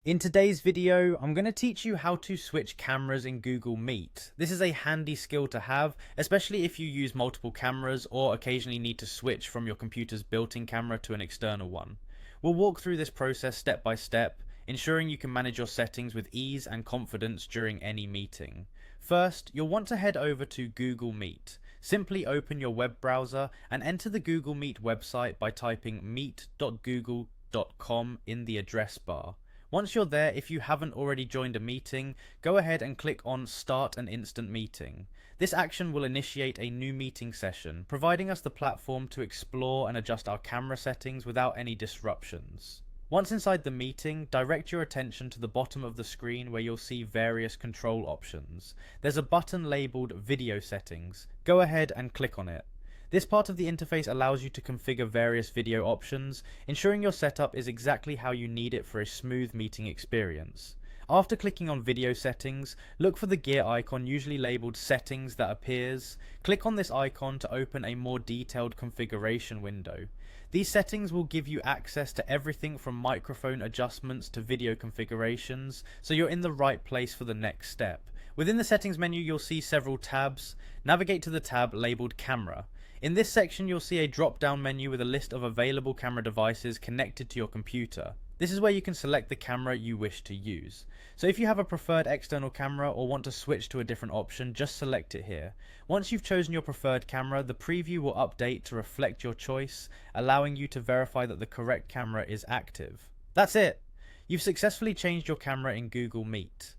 In today's video, I'm going to teach you how to switch cameras in Google Meet. This is a handy skill to have, especially if you use multiple cameras or occasionally need to switch from your computer's built-in camera to an external one. We'll walk through this process step by step, ensuring you can manage your settings with ease and confidence during any meeting. First, you'll want to head over to Google Meet. Simply open your web browser and enter the Google Meet website by typing meet.google.com in the address bar. Once you're there, if you haven't already joined a meeting, go ahead and click on Start an Instant Meeting. This action will initiate a new meeting session, providing us the platform to explore and adjust our camera settings without any disruptions. Once inside the meeting, direct your attention to the bottom of the screen where you'll see various control options. There's a button labeled Video Settings. Go ahead and click on it. This part of the interface allows you to configure various video options, ensuring your setup is exactly how you need it for a smooth meeting experience. After clicking on Video Settings, look for the gear icon usually labeled Settings that appears. Click on this icon to open a more detailed configuration window. These settings will give you access to everything from microphone adjustments to video configurations, so you're in the right place for the next step. Within the settings menu, you'll see several tabs. Navigate to the tab labeled Camera. In this section, you'll see a drop-down menu with a list of available camera devices connected to your computer. This is where you can select the camera you wish to use. So if you have a preferred external camera or want to switch to a different option, just select it here. Once you've chosen your preferred camera, the preview will update to reflect your choice, allowing you to verify that the correct camera is active. That's it! You've successfully changed your camera in Google Meet.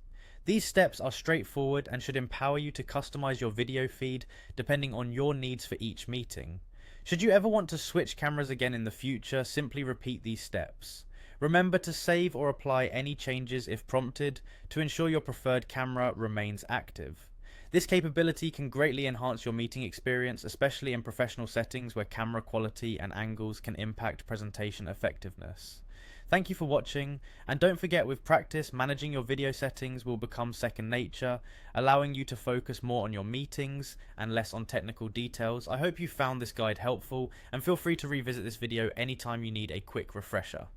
These steps are straightforward and should empower you to customize your video feed depending on your needs for each meeting. Should you ever want to switch cameras again in the future, simply repeat these steps. Remember to save or apply any changes if prompted to ensure your preferred camera remains active. This capability can greatly enhance your meeting experience, especially in professional settings where camera quality and angles can impact presentation effectiveness. Thank you for watching, and don't forget, with practice, managing your video settings will become second nature, allowing you to focus more on your meetings and less on technical details. I hope you found this guide helpful, and feel free to revisit this video anytime you need a quick refresher.